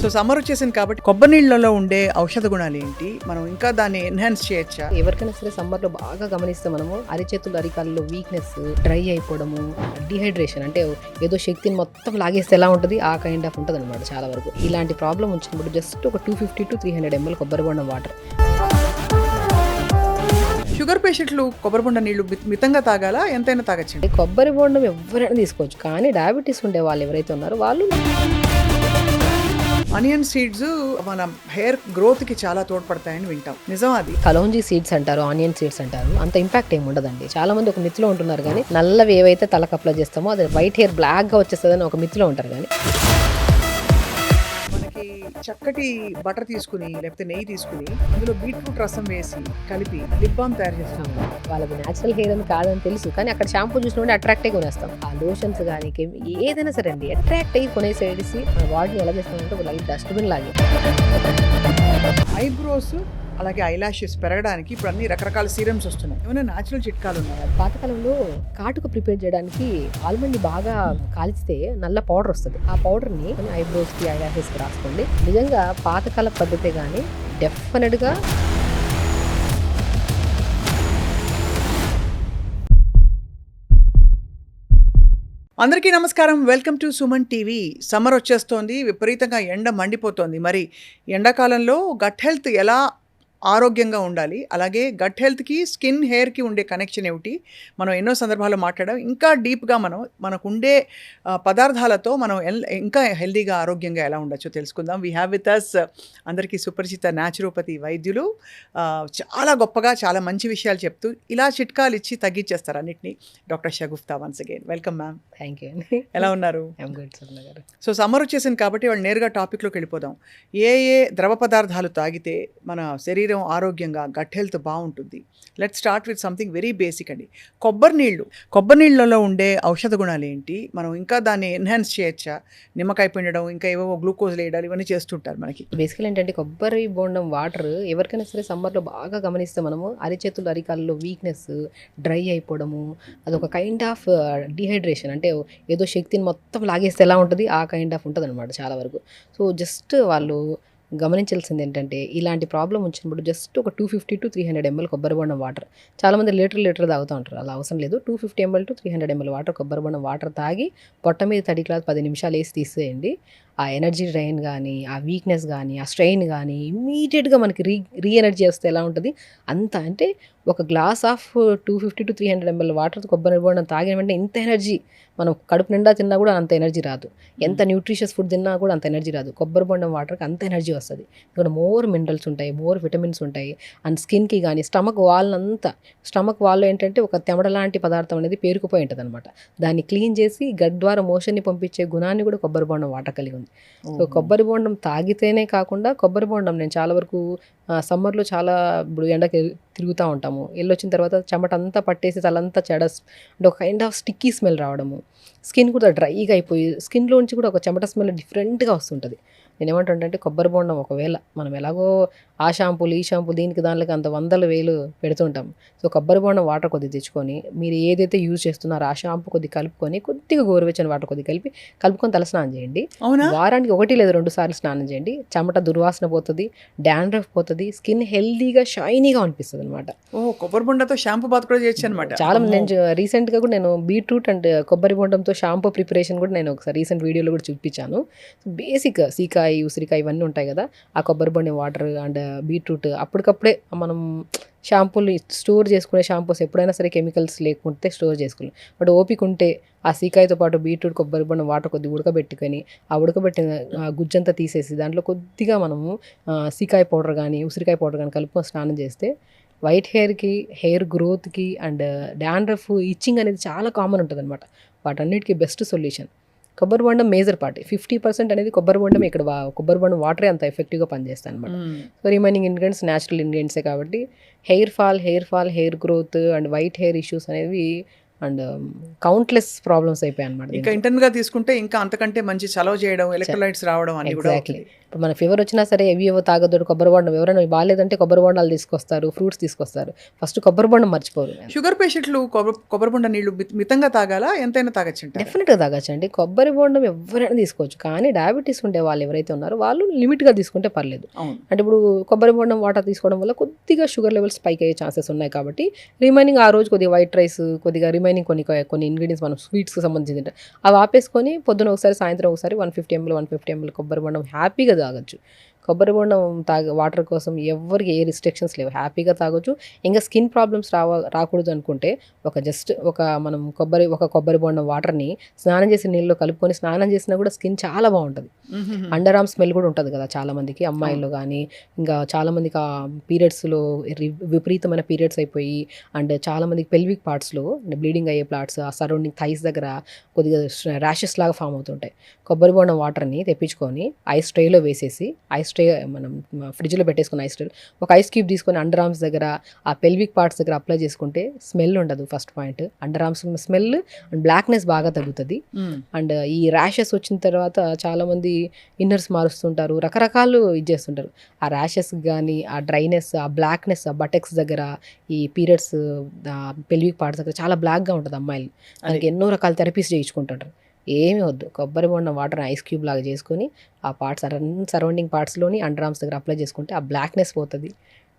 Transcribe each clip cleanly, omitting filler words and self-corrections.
So summer వచ్చేసింది కాబట్టి కొబ్బరి నీళ్ళలో ఉండే ఔషధ గుణాలు ఏంటి, మనం ఇంకా దాన్ని ఎన్హాన్స్ చేయొచ్చా? ఎవరికైనా సరే సమ్మర్లో బాగా గమనిస్తే మనము అరిచేతులు అరికాల్లో వీక్నెస్, డ్రై అయిపోవడము, డిహైడ్రేషన్ అంటే ఏదో శక్తిని మొత్తం లాగేస్తే ఎలా ఉంటుంది ఆ కైండ్ ఆఫ్ ఉంటుంది అనమాట. చాలా వరకు ఇలాంటి ప్రాబ్లం వచ్చినప్పుడు జస్ట్ ఒక 250 to 300 ml కొబ్బరి బొండం వాటర్. షుగర్ పేషెంట్లు కొబ్బరి బొండ నీళ్లు మితంగా తాగాలా, ఎంతైనా తాగచ్చండి? కొబ్బరి బొండం ఎవరైనా తీసుకోవచ్చు, కానీ డయాబెటీస్ ఉండే వాళ్ళు ఎవరైతే ఉన్నారో వాళ్ళు. ఆనియన్ సీడ్స్ మన హెయిర్ గ్రోత్ కి చాలా తోడ్పడతాయని వింటాం, నిజం అది? కలౌంజీ సీడ్స్ అంటారు, ఆనియన్ సీడ్స్ అంటారు. అంత ఇంపాక్ట్ ఏమి ఉండదండి. చాలా మంది ఒక మిత్తులో ఉంటున్నారు, కానీ నల్లవి ఏవైతే తలకు అప్లై చేస్తామో అది వైట్ హెయిర్ బ్లాక్ గా వచ్చేస్తుందని ఒక మిత్తులో ఉంటారు. కానీ మనకి చక్కటి బటర్ తీసుకుని లేకపోతే నెయ్యి తీసుకుని అందులో బీట్రూట్ రసం వేసి కలిపి లిప్ బామ్ తయారు చేస్తాం. వాళ్ళది న్యాచురల్ హెయిర్ అని కాదని తెలుసు, కానీ అక్కడ షాంపూ చూసినప్పుడు అట్రాక్ట్ అయ్యి కొనేస్తాం. ఆ లోషన్స్ కానీ ఏదైనా సరే అండి అట్రాక్ట్ అయ్యి కొనేసేసి మన బాడీని ఎలా చేస్తామంటే ఒక లైట్ డస్ట్బిన్ లాగే. ఐబ్రోస్ అలాగే ఐలాషెస్ పెరగడానికి ఇప్పుడు అన్ని రకరకాల సీరమ్స్ వస్తున్నాయి. ఏమైనా న్యాచురల్ చిట్కాలు ఉన్నాయా? పాతకాలంలో కాటుక ప్రిపేర్ చేయడానికి ఆల్మండ్ బాగా కాల్చితే నల్ల పౌడర్ వస్తుంది. ఆ పౌడర్ని ఐబ్రోస్కి ఐలాషెస్కి రాసుకోండి. నిజంగా పాతకాల పద్ధతే, కానీ డెఫినెట్గా అందరికీ నమస్కారం, welcome to Suman TV. Summer వచ్చేస్తోంది, విపరీతంగా ఎండ మండిపోతోంది. మరి ఎండాకాలంలో గట్ హెల్త్ ఎలా ఆరోగ్యంగా ఉండాలి, అలాగే గట్ హెల్త్కి స్కిన్ హెయిర్కి ఉండే కనెక్షన్ ఏమిటి, మనం ఎన్నో సందర్భాల్లో మాట్లాడాం. ఇంకా డీప్గా మనకు ఉండే పదార్థాలతో మనం ఇంకా హెల్తీగా ఆరోగ్యంగా ఎలా ఉండొచ్చో తెలుసుకుందాం. వీ హ్యావ్ విత్ అస్ అందరికీ సుపరిచిత న్యాచురోపతి వైద్యులు, చాలా గొప్పగా చాలా మంచి విషయాలు చెప్తూ ఇలా చిట్కాలు ఇచ్చి తగ్గించేస్తారు అన్నిటినీ. Doctor Shagufta, once again welcome ma'am. Thank you అండి. ఎలా ఉన్నారు? గారు. సో సమ్మర్ వచ్చేసింది కాబట్టి వాళ్ళు నేరుగా టాపిక్లోకి వెళ్ళిపోదాం. ఏ ద్రవ పదార్థాలు తాగితే మన శరీరం ఆరోగ్యంగా గట్ హెల్త్ బాగుంటుంది? Let's start with something very basic అండి. కొబ్బరి నీళ్ళలో ఉండే ఔషధ గుణాలు ఏంటి, మనం ఇంకా దాన్ని ఎన్హాన్స్ చేయొచ్చా? నిమ్మకాయ పిండడం, ఇంకా ఏవో గ్లూకోజ్ వేయడాలు, ఇవన్నీ చేస్తుంటారు. మనకి బేసికల్ ఏంటంటే కొబ్బరి బొండం వాటర్ ఎవరికైనా సరే సమ్మర్లో బాగా గమనిస్తే మనము అరిచేతులు అరికాల్లో వీక్నెస్, డ్రై అయిపోవడము, అదొక కైండ్ ఆఫ్ డిహైడ్రేషన్ అంటే ఏదో శక్తిని మొత్తం లాగేస్తే ఎలా ఉంటుంది ఆ కైండ్ ఆఫ్ ఉంటుంది అనమాట చాలా వరకు. సో జస్ట్ వాళ్ళు గమనించాల్సింది ఏంటంటే ఇలాంటి ప్రాబ్లం వచ్చినప్పుడు జస్ట్ ఒక 250 to 300 ml కొబ్బరి బొండం వాటర్. చాలామంది లీటర్ తాగుతూ ఉంటారు, అలా అవసరం లేదు. 250 ml to 300 ml వాటర్, కొబ్బరి బొండం వాటర్ తాగి పొట్ట మీద తడి క్లాత్ 10 నిమిషాలు వేసి తీసేయండి. ఆ ఎనర్జీ డ్రైన్ కానీ, ఆ వీక్నెస్ కానీ, ఆ స్ట్రెయిన్ కానీ ఇమ్మీడియట్గా మనకి రీ ఎనర్జీ వస్తే ఎలా ఉంటుంది అంత. అంటే ఒక glass of 250 to 300 ml water కొబ్బరి బొండం తాగిన వెంటనే ఇంత ఎనర్జీ, మనం కడుపు నిండా తిన్నా కూడా అంత ఎనర్జీ రాదు. ఎంత న్యూట్రిషియస్ ఫుడ్ తిన్నా కూడా అంత ఎనర్జీ రాదు. కొబ్బరి బొండం వాటర్కి అంత ఎనర్జీ వస్తుంది. ఇక్కడ మోర్ మినరల్స్ ఉంటాయి, మోర్ విటమిన్స్ ఉంటాయి. అండ్ స్కిన్కి కానీ స్టమక్ వాల్లో ఏంటంటే ఒక తెమడ లాంటి పదార్థం అనేది పేరుకుపోయి ఉంటుంది అనమాట. దాన్ని క్లీన్ చేసి గట్ ద్వారా మోషన్ని పంపించే గుణాన్ని కూడా కొబ్బరి బొండం వాటర్ కలిగి ఉంది. సో కొబ్బరి బొండం తాగితేనే కాకుండా కొబ్బరి బొండం నేను చాలా వరకు సమ్మర్లో చాలా ఇప్పుడు ఎండకి తిరుగుతూ ఉంటాము, వెళ్ళొచ్చిన తర్వాత చెమట అంతా పట్టేసి తలంతా అంటే ఒక కైండ్ ఆఫ్ స్టిక్కీ స్మెల్ రావడము, స్కిన్ కూడా డ్రైగా అయిపోయి స్కిన్లోంచి కూడా ఒక చెమట స్మెల్ డిఫరెంట్గా వస్తుంటుంది. నేను ఏమంటుంటే కొబ్బరి బొండం ఒకవేళ మనం ఎలాగో ఆ షాంపూలు ఈ షాంపూ దీనికి దానికి అంత 100,000 పెడుతుంటాం. సో కొబ్బరి బొండం వాటర్ కొద్దిగా తెచ్చుకొని మీరు ఏదైతే యూజ్ చేస్తున్నారో ఆ షాంపూ కొద్దిగా కలుపుకొని కొద్దిగా గోరువెచ్చని వాటర్ కొద్దిగా కలుపుకొని తల స్నానం చేయండి. వారానికి 1 లేదా 2 సార్లు స్నానం చేయండి. చెమట దుర్వాసన పోతుంది, డాండ్రఫ్ పోతుంది, స్కిన్ హెల్దీగా షైనీగా అనిపిస్తుంది అనమాట. కొబ్బరి బొండతో షాంపూ బాత్ కూడా చేయొచ్చు అనమాట. చాలా నేను రీసెంట్గా కూడా నేను బీట్రూట్ అండ్ కొబ్బరి బొండంతో షాంపూ ప్రిపరేషన్ కూడా నేను ఒకసారి రీసెంట్ వీడియోలో కూడా చూపించాను. బేసిక్ సీకాయ, ఉసిరికాయ ఇవన్నీ ఉంటాయి కదా, ఆ కొబ్బరి బొండం వాటర్ అండ్ బీట్రూట్ అప్పటికప్పుడే మనం షాంపూలు స్టోర్ చేసుకునే షాంపూస్ ఎప్పుడైనా సరే కెమికల్స్ లేకుంటే స్టోర్ చేసుకోవాలి. బట్ ఓపిక ఉంటే ఆ సీకాయతో పాటు బీట్రూట్ కొబ్బరి బొండం వాటర్ కొద్దిగా ఉడకబెట్టుకొని ఆ ఉడకబెట్టిన గుజ్జంతా తీసేసి దాంట్లో కొద్దిగా మనము సీకాయ పౌడర్ కానీ ఉసిరికాయ పౌడర్ కానీ కలుపుకొని స్నానం చేస్తే వైట్ హెయిర్కి, హెయిర్ గ్రోత్కి అండ్ డాండ్రఫ్, ఇచ్చింగ్ అనేది చాలా కామన్ ఉంటుంది అనమాట. వాటన్నిటికీ బెస్ట్ సొల్యూషన్ కొబ్బరి బొండం. మేజర్ పార్ట్ 50% అనేది కొబ్బరి బొండం. ఇక్కడ కొబ్బరి బొండం వాటరే అంత ఎఫెక్టివ్గా పనిచేస్తాయి అనమాట. సో రిమైనింగ్ ఇంగ్రీడియంట్స్ న్యాచురల్ ఇంగ్రీడియంట్సే కాబట్టి hair fall, hair growth and white hair issues అనేవి అండ్ కౌంట్లెస్ ప్రాబ్లమ్స్ అయిపోయాయి అనమాట. ఇంకా ఇంటర్నల్గా తీసుకుంటే ఇంకా అంతకంటే మంచి చలవ చేయడం, ఎలక్ట్రోలైట్స్ రావడం అన్ని కూడా. ఇప్పుడు ఇప్పుడు మన ఫీవర్ వచ్చినా సరే ఏవో తాగొద్దు, కొబ్బరి బొండం ఎవరైనా బాగాలేదంటే కొబ్బరి బొండాలు తీసుకొస్తారు, ఫ్రూట్స్ తీసుకొస్తారు. ఫస్ట్ కొబ్బరి బొండం మర్చిపోరు. షుగర్ పేషెంట్లు కొబ్బరి బొండ నీళ్లు మితంగా తాగాలా, ఎంతైనా తాగొచ్చంటారా? డెఫినెట్గా తాగొచ్చండి. కొబ్బరి బొండం ఎవరైనా తీసుకోవచ్చు. కానీ డయాబెటీస్ ఉండే వాళ్ళు ఎవరైతే ఉన్నారో వాళ్ళు లిమిట్గా తీసుకుంటే పర్లేదు. అవును. అంటే ఇప్పుడు కొబ్బరి బొండం వాటర్ తీసుకోవడం వల్ల కొద్దిగా షుగర్ లెవెల్స్ స్పైక్ అయ్యే ఛాన్సెస్ ఉన్నాయి. కాబట్టి రిమైనింగ్ ఆ రోజు కొద్దిగా వైట్ రైస్, కొద్దిగా రిమైనింగ్ కొన్ని ఇంగ్రీడియంట్స్ మనం స్వీట్స్కి సంబంధించి తింటాం, అవి ఆపేసుకొని పొద్దున ఒకసారి సాయంత్రం ఒకసారి 150 ml కొబ్బరి బొండం హ్యాపీగా తాగొచ్చు. కొబ్బరి బొండం వాటర్ కోసం ఎవరికి ఏ రిస్ట్రిక్షన్స్ లేవు, హ్యాపీగా తాగొచ్చు. ఇంకా స్కిన్ ప్రాబ్లమ్స్ రాకూడదు అనుకుంటే మనం కొబ్బరి బొండం వాటర్ని స్నానం చేసిన నీళ్ళలో కలుపుకొని స్నానం చేసినా కూడా స్కిన్ చాలా బాగుంటుంది. అండర్ ఆర్మ్ స్మెల్ కూడా ఉంటుంది కదా చాలా మందికి, అమ్మాయిల్లో కానీ. ఇంకా చాలా మందికి ఆ పీరియడ్స్లో విపరీతమైన పీరియడ్స్ అయిపోయి అండ్ చాలా మందికి పెల్విక్ పార్ట్స్లో బ్లీడింగ్ అయ్యే పార్ట్స్, ఆ సరౌండింగ్ థైస్ దగ్గర కొద్దిగా ర్యాషెస్ లాగా ఫామ్ అవుతుంటాయి. కొబ్బరి బొండం వాటర్ని తెప్పించుకొని ఐస్ ట్రేలో వేసేసి, ఐస్ ట్రే మనం ఫ్రిడ్జ్లో పెట్టేసుకుని ఐస్ ట్రే ఒక ఐస్ క్యూబ్ తీసుకొని అండర్ ఆర్మ్స్ దగ్గర ఆ పెల్విక్ పార్ట్స్ దగ్గర అప్లై చేసుకుంటే స్మెల్ ఉండదు. First point, under arms smell and blackness బాగా తగ్గుతుంది. అండ్ ఈ ర్యాషెస్ వచ్చిన తర్వాత చాలామంది ఇన్నర్స్ మారుస్తుంటారు, రకరకాలు ఇది చేస్తుంటారు. ఆ ర్యాషెస్ కానీ ఆ డ్రైనెస్, ఆ బ్లాక్నెస్, ఆ బటెక్స్ దగ్గర, ఈ పీరియడ్స్ పెల్విక్ పార్ట్స్ దగ్గర చాలా బ్లాక్గా ఉంటుంది అమ్మాయిలు. దానికి ఎన్నో రకాల థెరపీస్ చేయించుకుంటుంటారు. ఏమీ వద్దు, కొబ్బరి బొండం వాటర్ ఐస్ క్యూబ్ లాగా చేసుకొని ఆ పార్ట్స్ సరౌండింగ్ పార్ట్స్లోని అండర్ ఆర్మ్స్ దగ్గర అప్లై చేసుకుంటే ఆ బ్లాక్నెస్ పోతుంది.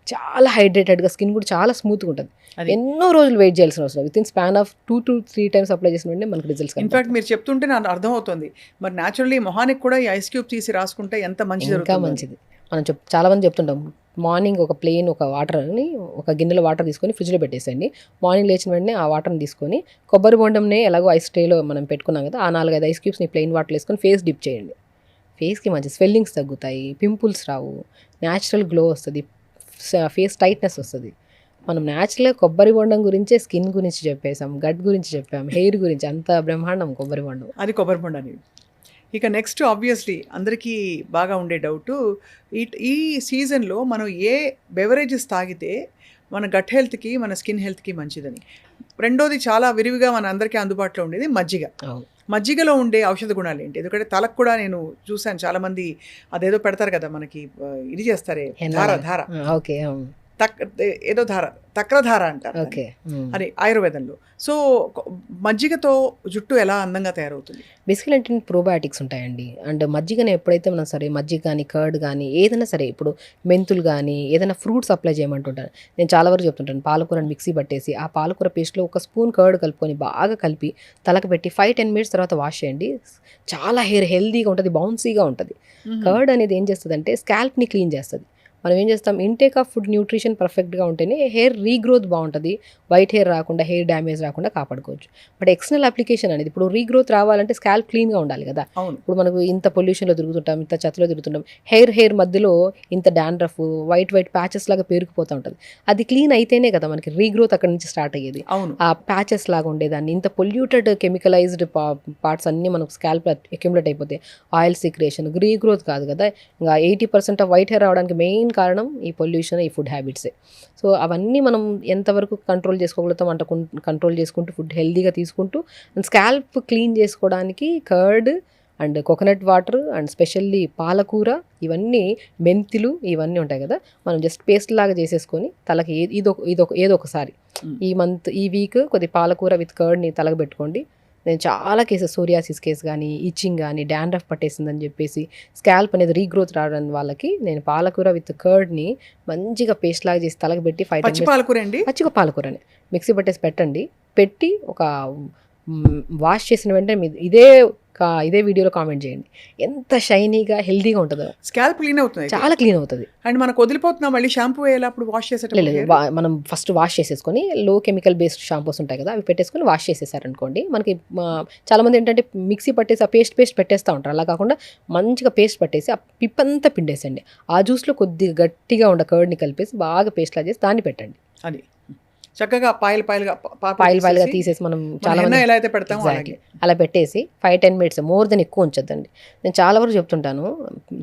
చాలా హైడ్రేటెడ్గా స్కిన్ కూడా చాలా స్మూత్గా ఉంటుంది. ఎన్నో రోజులు వెయిట్ చేయాల్సిన అవసరం, with in span of 2 to 3 times apply చేసిన వెంటనే మనకు రిజల్ట్స్. ఇన్ఫాక్ట్ మీరు చెప్తుంటే నాకు అర్థమవుతుంది. మరి న్యాచురల్లీ మొహానికి కూడా ఈ ఐస్ క్యూబ్ తీసి రాసుకుంటే ఎంత మంచిది, ఇంకా మంచిది. మనం చాలా మంది చెప్తుంటాం, మార్నింగ్ ఒక వాటర్ని ఒక గిన్నెలో వాటర్ తీసుకొని ఫ్రిడ్జ్లో పెట్టేసేయండి. మార్నింగ్ లేచిన వెంటనే ఆ వాటర్ని తీసుకొని కొబ్బరి బొండంనే ఎలాగో ఐస్ ట్రేలో మనం పెట్టుకున్నాం కదా, ఆ 4-5 ఐస్ క్యూబ్స్ని ప్లెయిన్ వాటర్ వేసుకొని ఫేస్ డిప్ చేయండి. ఫేస్కి మంచి స్వెల్లింగ్స్ తగ్గుతాయి, పింపుల్స్ రావు, న్యాచురల్ గ్లో వస్తుంది, ఫేస్ టైట్నెస్ వస్తుంది. మనం న్యాచురల్గా కొబ్బరి బొండం గురించే స్కిన్ గురించి చెప్పేసాం, గట్ గురించి చెప్పాం, హెయిర్ గురించి, అంత బ్రహ్మాండం కొబ్బరి బొండం. అది కొబ్బరి బొండ నీళ్ళు. ఇక నెక్స్ట్ ఆబ్వియస్లీ అందరికీ బాగా ఉండే డౌటు, ఈ సీజన్లో మనం ఏ బెవరేజెస్ తాగితే మన గట్ హెల్త్కి, మన స్కిన్ హెల్త్కి మంచిదని. రెండోది చాలా విరివిగా మన అందరికీ అందుబాటులో ఉండేది మజ్జిగ. మజ్జిగలో ఉండే ఔషధ గుణాలు ఏంటి? ఎందుకంటే తలకు కూడా నేను చూశాను చాలామంది అదేదో పెడతారు కదా మనకి, ఇది చేస్తారే ధార ఓకే, ఏదో తక్రధార అంటారు అది ఆయుర్వేదంలో. సో మజ్జిగతో జుట్టు ఎలా అందంగా తయారవుతుంది? బేసికల్ అంటే ప్రోబయాటిక్స్ ఉంటాయండి. అండ్ మజ్జిగని ఎప్పుడైతే మనం సరే మజ్జిగ కానీ కర్డ్ కానీ ఏదైనా సరే, ఇప్పుడు మెంతులు కానీ ఏదైనా ఫ్రూట్స్ అప్లై చేయమంటుంటాను. నేను చాలా వరకు చెప్తుంటాను, పాలకూరని మిక్సీ పట్టేసి ఆ పాలకూర పేస్ట్లో 1 స్పూన్ కర్డ్ కలుపుకొని బాగా కలిపి తలకు పెట్టి 5-10 minutes తర్వాత వాష్ చేయండి. చాలా హెయిర్ హెల్దీగా ఉంటుంది, బౌన్సీగా ఉంటుంది. కర్డ్ అనేది ఏం చేస్తుంది అంటే స్కాల్ప్ని క్లీన్ చేస్తుంది. మనం ఏం చేస్తాం, ఇంటేక్ ఆఫ్ ఫుడ్ న్యూట్రిషన్ పర్ఫెక్ట్గా ఉంటేనే హెయిర్ రీగ్రోత్ బాగుంటుంది, వైట్ హెయిర్ రాకుండా, హెయిర్ డ్యామేజ్ రాకుండా కాపాడుకోవచ్చు. బట్ ఎక్స్టర్నల్ అప్లికేషన్ అనేది, ఇప్పుడు రీగ్రోత్ రావాలంటే స్కాల్ప్ క్లీన్గా ఉండాలి కదా. ఇప్పుడు మనకు ఇంత పొల్యూషన్లో తిరుగుతుంటాం, ఇంత చెత్తలో తిరుగుతుంటాం, హెయిర్ మధ్యలో ఇంత డాండ్రఫ్, వైట్ ప్యాచెస్ లాగా పేరుకుపోతూ ఉంటుంది. అది క్లీన్ అయితేనే కదా మనకి రీగ్రోత్ అక్కడి నుంచి స్టార్ట్ అయ్యేది. ఆ ప్యాచెస్ లాగా ఉండేదాన్ని, ఇంత పొల్యూటెడ్ కెమికలైజ్డ్ పార్ట్స్ అన్నీ మనకు స్కాల్ప్ అక్యుములేట్ అయిపోతే ఆయిల్ సీక్రేషన్, రీగ్రోత్ కాదు కదా. ఇంకా 80% ఆఫ్ వైట్ హెయిర్ రావడానికి మెయిన్ కారణం ఈ పొల్యూషన్, ఈ ఫుడ్ హ్యాబిట్సే. సో అవన్నీ మనం ఎంతవరకు కంట్రోల్ చేసుకోగలుగుతాం అంటే కంట్రోల్ చేసుకుంటూ, ఫుడ్ హెల్దీగా తీసుకుంటూ, స్కాల్ప్ క్లీన్ చేసుకోవడానికి curd and coconut water and specially పాలకూర, ఇవన్నీ మెంతులు, ఇవన్నీ ఉంటాయి కదా, మనం జస్ట్ పేస్ట్ లాగా చేసేసుకొని తలకి ఏదో ఒకసారి ఈ వీక్ కొద్ది పాలకూర విత్ కర్డ్ని తలకు పెట్టుకోండి. నేను చాలా కేసెస్, సోరియాసిస్ కేసు కానీ, ఇచ్చింగ్ కానీ, డాండ్రఫ్ పట్టేసిందని చెప్పేసి స్కాల్ప్ అనేది రీగ్రోత్ రావడం వాళ్ళకి నేను పాలకూర విత్ కర్డ్ని మంచిగా పేస్ట్ లాగా చేసి తలకు పెట్టి 5 పచ్చి పాలకూరని మిక్సీ పట్టేసి పెట్టి ఒక వాష్ చేసిన వెంటనే ఇదే వీడియోలో కామెంట్ చేయండి, ఎంత షైనీగా హెల్దీగా ఉంటుందో. స్కాల్ప్ క్లీన్ అవుతుంది, చాలా క్లీన్ అవుతుంది. అండ్ మనకు వదిలిపోతున్నా మళ్ళీ షాంపూ వేయాలప్పుడు వాష్ లేదు, మనం ఫస్ట్ వాష్ చేసేసుకొని లో కెమికల్ బేస్డ్ షాంపూస్ ఉంటాయి కదా, అవి పెట్టేసుకొని వాష్ చేసేసారనుకోండి, మనకి చాలామంది ఏంటంటే మిక్సీ పట్టేసి ఆ పేస్ట్ పెట్టేస్తూ ఉంటారు. అలా కాకుండా మంచిగా పేస్ట్ పట్టేసి ఆ పిప్పంతా పిండేసండి, ఆ జ్యూస్లో కొద్దిగా గట్టిగా ఉండే కర్డ్ని కలిపేసి బాగా పేస్ట్లా చేసి దాన్ని పెట్టండి. అది చక్కగా పాయిలుగా తీసేసి మనం చాలా ఎలా అయితే పెడతాం అలా పెట్టేసి 5-10 minutes, మోర్ దెన్ ఎక్కువ ఉంచొద్దండి. నేను చాలా వరకు చెప్తుంటాను,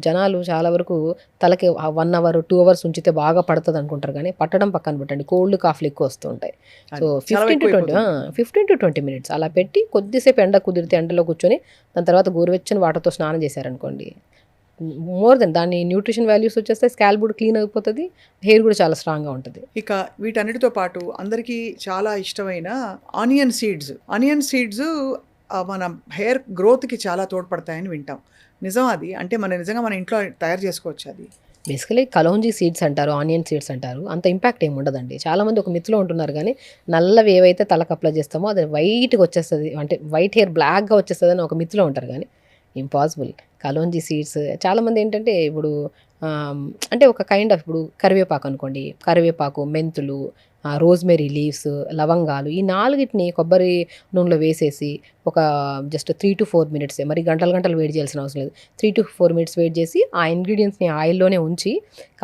జనాలు చాలా వరకు తలకి 1 hour 2 hours ఉంచితే బాగా పడుతుంది అనుకుంటారు, కానీ పట్టడం పక్కన పెట్టండి, కోల్డ్ కాఫ్లు ఎక్కువ వస్తూ ఉంటాయి. సో 15 to 20 minutes అలా పెట్టి కొద్దిసేపు ఎండ కుదిరితే ఎండలో కూర్చొని దాని తర్వాత గోరువెచ్చని వాటర్తో స్నానం చేశారనుకోండి, మోర్ దెన్ దాని న్యూట్రిషన్ వాల్యూస్ వచ్చేస్తే స్కాల్ప్ కూడా క్లీన్ అయిపోతుంది, హెయిర్ కూడా చాలా స్ట్రాంగ్గా ఉంటుంది. ఇక వీటన్నిటితో పాటు అందరికీ చాలా ఇష్టమైన ఆనియన్ సీడ్స్. ఆనియన్ సీడ్స్ మన హెయిర్ గ్రోత్‌కి చాలా తోడ్పడతాయని వింటాం. నిజమా అది? అంటే నిజంగా మన ఇంట్లో తయారు చేసుకోవచ్చా అది? బేసికలీ కలౌంజీ సీడ్స్ అంటారు, ఆనియన్ సీడ్స్ అంటారు. అంత ఇంపాక్ట్ ఏమి ఉండదండి. చాలామంది ఒక మిత్తులో ఉంటున్నారు కానీ నల్లవి ఏవైతే తలకు అప్లై చేస్తామో అది వైట్గా వచ్చేస్తుంది, అంటే వైట్ హెయిర్ బ్లాక్గా వచ్చేస్తుంది అని ఒక మిత్తులో ఉంటారు కానీ ఇంపాసిబుల్. కలోంజీ సీడ్స్ చాలామంది ఏంటంటే ఇప్పుడు అంటే ఒక కైండ్ ఆఫ్ ఇప్పుడు కరివేపాకు అనుకోండి, కరివేపాకు, మెంతులు, రోజ్మెరీ లీవ్స్, లవంగాలు, ఈ నాలుగిటిని కొబ్బరి నూనెలో వేసేసి ఒక జస్ట్ 3-4 మినిట్స్, మరి గంటలు గంటలు వేడి చేయాల్సిన అవసరం లేదు. 3-4 మినిట్స్ వేడి చేసి ఆ ఇంగ్రీడియంట్స్ని ఆయిల్లోనే ఉంచి,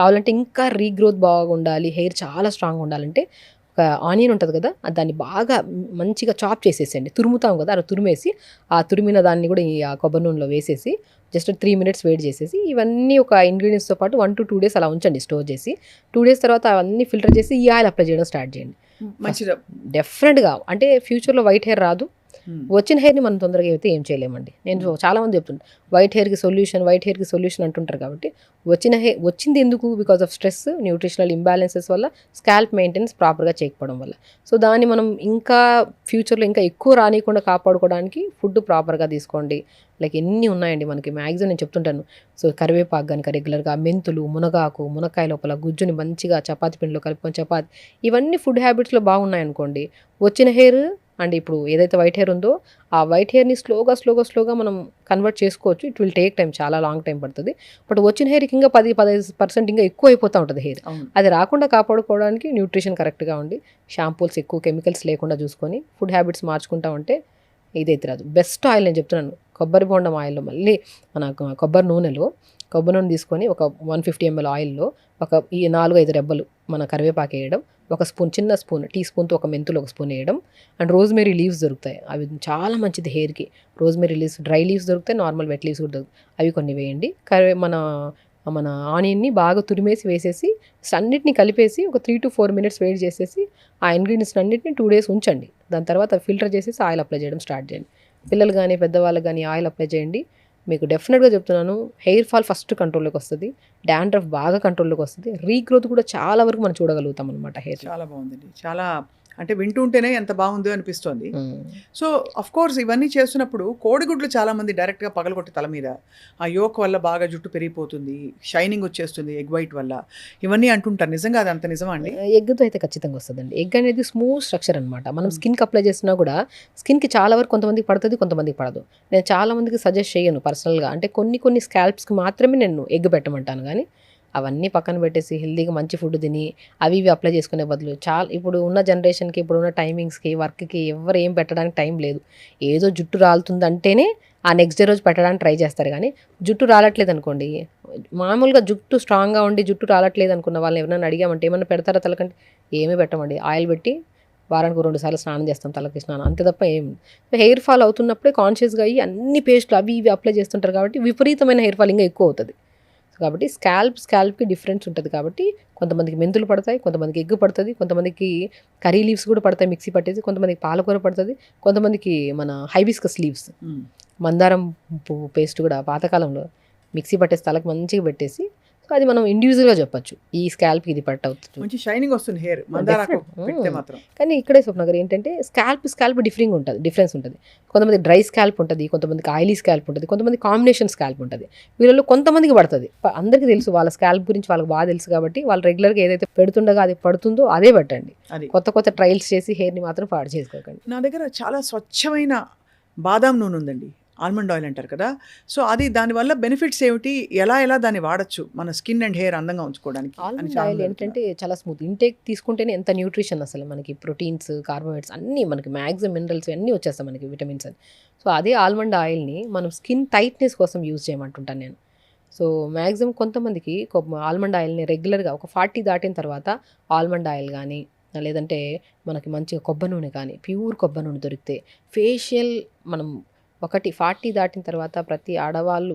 కావాలంటే ఇంకా రీగ్రోత్ బాగుండాలి, హెయిర్ చాలా స్ట్రాంగ్ ఉండాలంటే ఒక ఆనియన్ ఉంటుంది కదా, దాన్ని బాగా మంచిగా చాప్ చేసేసండి, తురుముతాం కదా, అలా తురిమేసి ఆ తురిమిన దాన్ని కూడా ఈ ఆ కొబ్బరి నూనెలో వేసేసి జస్ట్ 3 మినిట్స్ వెయిట్ చేసేసి ఇవన్నీ ఒక ఇంగ్రీడియంట్స్తో పాటు 1-2 డేస్ అలా ఉంచండి స్టోర్ చేసి. 2 డేస్ తర్వాత అవన్నీ ఫిల్టర్ చేసి ఈ ఆయిల్ అప్లై చేయడం స్టార్ట్ చేయండి. మంచిది. డెఫినెట్గా అంటే ఫ్యూచర్లో వైట్ హెయిర్ రాదు. వచ్చిన హెయిర్ని మనం తొందరగా అయితే ఏం చేయలేమండి. నేను చాలామంది చెప్తుంటాను వైట్ హెయిర్కి సొల్యూషన్ అంటుంటారు. కాబట్టి వచ్చింది ఎందుకు? Because of stress, nutritional imbalances వల్ల, స్కాల్ప్ మెయింటెనెన్స్ ప్రాపర్గా చేయకపోవడం వల్ల. సో దాన్ని మనం ఇంకా ఫ్యూచర్లో ఇంకా ఎక్కువ రానియకుండా కాపాడుకోవడానికి ఫుడ్ ప్రాపర్గా తీసుకోండి. లైక్ ఎన్ని ఉన్నాయండి మనకి, మ్యాక్సిమం నేను చెప్తుంటాను. సో కరివేపాకు కనుక రెగ్యులర్గా, మెంతులు, మునగాకు, మునక్కాయ లోపల గుజ్జుని మంచిగా చపాతి పిండిలో కలుపుకొని చపాతి, ఇవన్నీ ఫుడ్ హ్యాబిట్స్లో బాగున్నాయనుకోండి, వచ్చిన హెయిర్ అండ్ ఇప్పుడు ఏదైతే వైట్ హెయిర్ ఉందో ఆ వైట్ హెయిర్ని స్లోగా మనం కన్వర్ట్ చేసుకోవచ్చు. ఇట్ విల్ టేక్ టైం, చాలా లాంగ్ టైం పడుతుంది. బట్ వచ్చిన హెయిర్కి ఇంకా 10-15% ఇంకా ఎక్కువ అయిపోతూ ఉంటుంది హెయిర్. అది రాకుండా కాపాడుకోవడానికి న్యూట్రిషన్ కరెక్ట్గా ఉండి, షాంపూల్స్ ఎక్కువ కెమికల్స్ లేకుండా చూసుకొని ఫుడ్ హ్యాబిట్స్ మార్చుకుంటా ఉంటే ఇదైతే రాదు. బెస్ట్ ఆయిల్ నేను చెప్తున్నాను, కొబ్బరి బొండం ఆయిల్లో, మళ్ళీ మన కొబ్బరి నూనెలో కొబ్బరి నూనె తీసుకొని ఒక 150 ml ఆయిల్లో ఒక ఈ 4-5 రెబ్బలు మన కరివేపాకు వేయడం, ఒక స్పూన్, చిన్న స్పూన్, టీ స్పూన్తో ఒక మెంతులు ఒక స్పూన్ వేయడం, అండ్ రోజ్మెరీ లీవ్స్ దొరుకుతాయి, అవి చాలా మంచిది హెయిర్కి. రోజ్మెరీ లీవ్స్, డ్రై లీవ్స్ దొరుకుతాయి, నార్మల్ వెట్ లీవ్స్ కూడా దొరుకుతాయి, అవి కొన్ని వేయండి. మన ఆనియన్ని బాగా తురిమేసి వేసేసి అన్నిటిని కలిపేసి ఒక 3-4 మినిట్స్ వెయిట్ చేసేసి ఆ ఇంగ్రీడియంట్స్ అన్నింటిని 2 డేస్ ఉంచండి. దాని తర్వాత ఫిల్టర్ చేసేసి ఆయిల్ అప్లై చేయడం స్టార్ట్ చేయండి. పిల్లలు కానీ పెద్దవాళ్ళకి కానీ ఆయిల్ అప్లై చేయండి. మీకు డెఫినెట్గా చెప్తున్నాను, హెయిర్ ఫాల్ ఫస్ట్ కంట్రోల్లోకి వస్తుంది, డాండ్రఫ్ బాగా కంట్రోల్లోకి వస్తుంది, రీగ్రోత్ కూడా చాలా వరకు మనం చూడగలుగుతాం అనమాట హెయిర్. చాలా బాగుందండి. చాలా అంటే వింటుంటేనే ఎంత బాగుందో అనిపిస్తుంది. సో అఫ్ కోర్స్ ఇవన్నీ చేస్తున్నప్పుడు కోడిగుడ్లు చాలామంది డైరెక్ట్గా పగలగొట్టి తల మీద, ఆ యోక్ వల్ల బాగా జుట్టు పెరిగిపోతుంది, షైనింగ్ వచ్చేస్తుంది ఎగ్ వైట్ వల్ల, ఇవన్నీ అంటుంటారు. నిజంగా అది అంత నిజమా అండి? ఎగ్తో అయితే ఖచ్చితంగా వస్తుందండి. ఎగ్ అనేది స్మూత్ స్ట్రక్చర్ అనమాట. మనం స్కిన్కి అప్లై చేసినా కూడా స్కిన్కి చాలా వరకు కొంతమందికి పడుతుంది, కొంతమందికి పడదు. నేను చాలా మందికి సజెస్ట్ చేయను పర్సనల్గా, అంటే కొన్ని స్కాల్ప్స్కి మాత్రమే నేను ఎగ్ పెట్టమంటాను. కానీ అవన్నీ పక్కన పెట్టేసి హెల్తీగా మంచి ఫుడ్ తిని అవి అప్లై చేసుకునే బదులు, ఇప్పుడు ఉన్న జనరేషన్కి, ఇప్పుడున్న టైమింగ్స్కి, వర్క్కి ఎవరు ఏం పెట్టడానికి టైం లేదు. ఏదో జుట్టు రాలుతుందంటేనే ఆ నెక్స్ట్ డే రోజు పెట్టడానికి ట్రై చేస్తారు. కానీ జుట్టు రాలట్లేదు అనుకోండి, మామూలుగా జుట్టు స్ట్రాంగ్గా ఉండి జుట్టు రాలట్లేదు అనుకున్న వాళ్ళని ఎవరైనా అడిగామంటే ఏమన్నా పెడతారా తలకంటే? ఏమీ పెట్టమండి. ఆయిల్ పెట్టి వారానికి 2 సార్లు స్నానం చేస్తాం, తలకి స్నానం, అంతే తప్ప ఏం. హెయిర్ ఫాల్ అవుతున్నప్పుడే కాన్షియస్గా అయ్యి అన్ని పేస్ట్లు అవి ఇవి అప్లై చేస్తుంటారు కాబట్టి విపరీతమైన హెయిర్ ఫాల్ ఇంకా ఎక్కువ అవుతుంది. కాబట్టి స్కాల్ప్కి డిఫరెన్స్ ఉంటుంది. కాబట్టి కొంతమందికి మెంతులు పడతాయి, కొంతమందికి ఎగ్ పడుతుంది, కొంతమందికి కర్రీ లీవ్స్ కూడా పడతాయి మిక్సీ పట్టేసి, కొంతమందికి పాలకూర పడుతుంది, కొంతమందికి మన హైబిస్కస్ లీవ్స్, మందారం పువ్వు పేస్ట్ కూడా పాతకాలంలో మిక్సీ పట్టేసి తలకు మంచిగా పెట్టేసి, సో అది మనం ఇండివిజువల్గా చెప్పచ్చు ఈ స్కాల్ప్కి ఇది పట్టు అవుతుంది, మంచి షైనింగ్ వస్తుంది హెయిర్ మందారాకు పెడితే మాత్రం. కానీ ఇక్కడే స్వప్న గారు ఏంటంటే స్కాల్ప్ డిఫరెన్స్ ఉంటుంది. కొంతమంది డ్రై స్కాల్ప్ ఉంటుంది, కొంతమందికి ఆయిలీ స్కాల్ప్ ఉంటుంది, కొంతమంది కాంబినేషన్ స్కాల్ప్ ఉంటుంది. వీళ్ళలో కొంతమందికి పడుతుంది. అందరికీ తెలుసు వాళ్ళ స్కాల్ప్ గురించి, వాళ్ళకి బాగా తెలుసు కాబట్టి వాళ్ళు రెగ్యులర్గా ఏదైతే పెడుతుండగా అది పడుతుందో అదే పెట్టండి. కొత్త ట్రయల్స్ చేసి హెయిర్ని మాత్రం పాడు చేసుకోకండి. నా దగ్గర చాలా స్వచ్ఛమైన బాదాం నూనె ఉందండి, ఆల్మండ్ ఆయిల్ అంటారు కదా. సో అది దానివల్ల బెనిఫిట్స్ ఏమిటి, ఎలా దాన్ని వాడచ్చు మన స్కిన్ అండ్ హెయిర్ అందంగా ఉంచుకోవడానికి? ఆల్మండ్ ఆయిల్ ఏంటంటే చాలా స్మూత్, ఇంటేక్ తీసుకుంటేనే ఎంత న్యూట్రిషన్, అసలు మనకి ప్రోటీన్స్, కార్బోహైడ్రేట్స్ అన్నీ మనకి మ్యాక్సిమం మినరల్స్ అన్నీ వచ్చేస్తాయి మనకి, విటమిన్స్ అని. సో అదే ఆల్మండ్ ఆయిల్ని మనం స్కిన్ టైట్నెస్ కోసం యూజ్ చేయమంటుంటాను నేను. సో మ్యాక్సిమం కొంతమందికి ఆల్మండ్ ఆయిల్ని రెగ్యులర్గా ఒక 40 దాటిన తర్వాత ఆల్మండ్ ఆయిల్ కానీ, లేదంటే మనకి మంచిగా కొబ్బరి నూనె కానీ, ప్యూర్ కొబ్బరి నూనె దొరికితే ఫేషియల్ మనం 40 దాటిన తర్వాత ప్రతి ఆడవాళ్ళు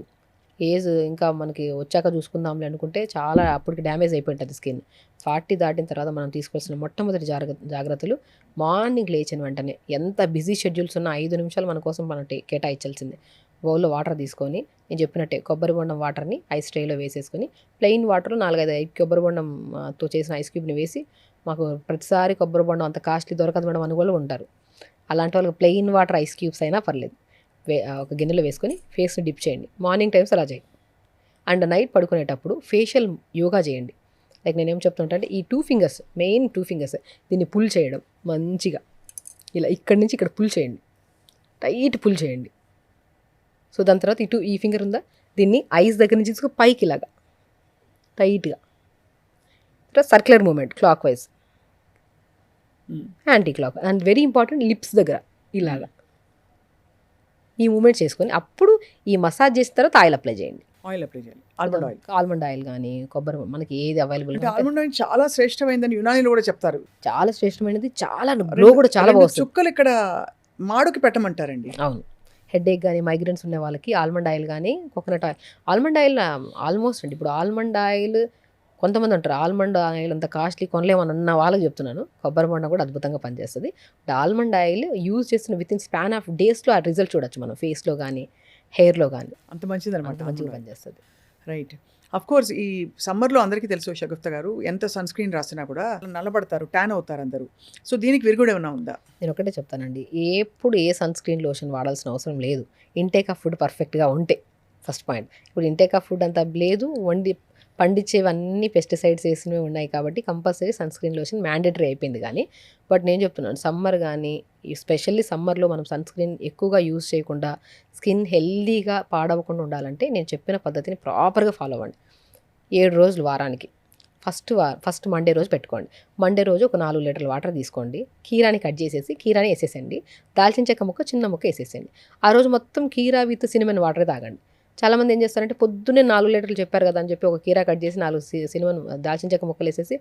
ఏజ్ ఇంకా మనకి వచ్చాక చూసుకుందాంలే అనుకుంటే చాలా అప్పటికి డ్యామేజ్ అయిపోయి ఉంటుంది స్కిన్. 40 దాటిన తర్వాత మనం తీసుకోవాల్సిన మొట్టమొదటి జాగ్రత్తలు, మార్నింగ్ లేచిన వెంటనే ఎంత బిజీ షెడ్యూల్స్ ఉన్నా 5 నిమిషాలు మన కోసం మనం కేటాయించాల్సిందే. బౌల్లో వాటర్ తీసుకొని నేను చెప్పినట్టే కొబ్బరి బొండం వాటర్ని ఐస్ ట్రేలో వేసేసుకొని ప్లెయిన్ వాటర్లో 4-5 కొబ్బరి బొండంతో చేసిన ఐస్ క్యూబ్ని వేసి, మాకు ప్రతిసారి కొబ్బరి బొండం అంత కాస్ట్లీ దొరకదు మేడం అని కూడా ఉంటారు. అలాంటి వాళ్ళకి ప్లెయిన్ వాటర్ ఐస్ క్యూబ్స్ అయినా పర్లేదు, ఒక గిన్నెలో వేసుకొని ఫేస్ని డిప్ చేయండి. మార్నింగ్ టైమ్స్ అలా చేయండి. అండ్ నైట్ పడుకునేటప్పుడు ఫేషియల్ యోగా చేయండి. లైక్ నేనేం చెప్తుంటే ఈ 2 ఫింగర్స్, మెయిన్ 2 ఫింగర్స్ దీన్ని పుల్ చేయడం మంచిగా, ఇలా ఇక్కడి నుంచి ఇక్కడ పుల్ చేయండి, టైట్ పుల్ చేయండి. సో దాని తర్వాత ఈ ఫింగర్ ఉందా, దీన్ని ఐస్ దగ్గర నుంచి తీసుకు పైకి ఇలాగా టైట్గా, తర్వాత circular movement clockwise, anti clock. And very important lips దగ్గర ఇలాగా ఈ మూమెంట్ చేసుకొని అప్పుడు ఈ మసాజ్ చేసిన తర్వాత ఆయిల్ అప్లై చేయండి. ఆయిల్ అప్లై చేయాలి. Almond oil. ఆల్మండ్ ఆయిల్ కానీ కొబ్బరి, మనకి ఏది అవైలబుల్ అంటే ఆల్మండ్ ఆయిల్ చాలా శ్రేష్టమైందని యునానీలో కూడా చెప్తారు. చాలా శ్రేష్టమైనది, చాలా గ్లో కూడా చాలా బాగుంది. చుక్కలు ఇక్కడ మాడుకి పెట్టమంటారండి. అవును, హెడేక్ కానీ మైగ్రేన్స్ ఉన్న వాళ్ళకి ఆల్మండ్ ఆయిల్ కానీ coconut oil. Almond oil almost అండి, ఇప్పుడు ఆల్మండ్ ఆయిల్ కొంతమంది అంటారు ఆల్మండ్ ఆయిల్ అంత కాస్ట్లీ కొనలేమని అన్న వాళ్ళకి చెప్తున్నాను, కొబ్బరి బొండం కూడా అద్భుతంగా పనిచేస్తుంది. ఆల్మండ్ ఆయిల్ యూజ్ చేసిన విత్ ఇన్ స్పాన్ ఆఫ్ డేస్లో ఆ రిజల్ట్ చూడొచ్చు మనం, ఫేస్లో కానీ హెయిర్లో కానీ. అంత మంచిది అనమాట, మంచిగా పనిచేస్తుంది. రైట్. అఫ్ కోర్స్ ఈ సమ్మర్లో అందరికీ తెలుసు షగుఫ్తా గారు, ఎంత సన్ స్క్రీన్ రాసినా కూడా నల్లబడతారు, ట్యాన్ అవుతారు అందరూ. సో దీనికి విరుగుడు ఏమైనా ఉందా? నేను ఒకటే చెప్తానండి, ఎప్పుడు ఏ సన్ స్క్రీన్ లోషన్ వాడాల్సిన అవసరం లేదు, ఇంటేక్ ఆఫ్ ఫుడ్ పర్ఫెక్ట్గా ఉంటే. First point. ఇప్పుడు ఇంటేక్ ఆఫ్ ఫుడ్ అంతా లేదు, పండించేవన్నీ పెస్టిసైడ్స్ వేసినవి ఉన్నాయి కాబట్టి compulsory sunscreen lotion mandatory అయిపోయింది. కానీ బట్ నేను చెప్తున్నాను, సమ్మర్ కానీ స్పెషల్లీ సమ్మర్లో మనం సన్ స్క్రీన్ ఎక్కువగా యూజ్ చేయకుండా స్కిన్ హెల్దీగా పాడవకుండా ఉండాలంటే నేను చెప్పిన పద్ధతిని ప్రాపర్గా ఫాలో అవ్వండి. 7 రోజులు వారానికి. ఫస్ట్ మండే రోజు పెట్టుకోండి. మండే రోజు ఒక 4 లీటర్ల వాటర్ తీసుకోండి, కీరాని కట్ చేసేసి కీరాని వేసేసండి, దాల్చిన చెక్క ముక్క చిన్న ముక్క వేసేసండి. ఆ రోజు మొత్తం కీరా విత్ సినిమన్ వాటర్ తాగండి. చాలామంది ఏం చేస్తారంటే పొద్దున్నే 4 లీటర్లు చెప్పారు కదా అని చెప్పి ఒక కీరా కట్ చేసి 4 సినిమన్ దాల్చిన చెక్క ముక్కలు వేసేసి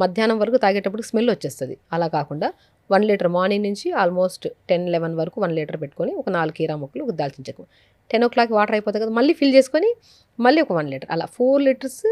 మధ్యాహ్నం వరకు తాగేటప్పుడు స్మెల్ వచ్చేస్తుంది. అలా కాకుండా 1 లీటర్ మార్నింగ్ నుంచి ఆల్మోస్ట్ 10-11 వరకు 1 లీటర్ పెట్టుకొని ఒక 4 కీరా ముక్కలు, ఒక దాల్చిన చెక్క, 10 o'clock వాటర్ అయిపోతుంది కదా, మళ్ళీ ఫిల్ చేసుకొని మళ్ళీ ఒక 1 లీటర్, అలా 4 లీటర్స్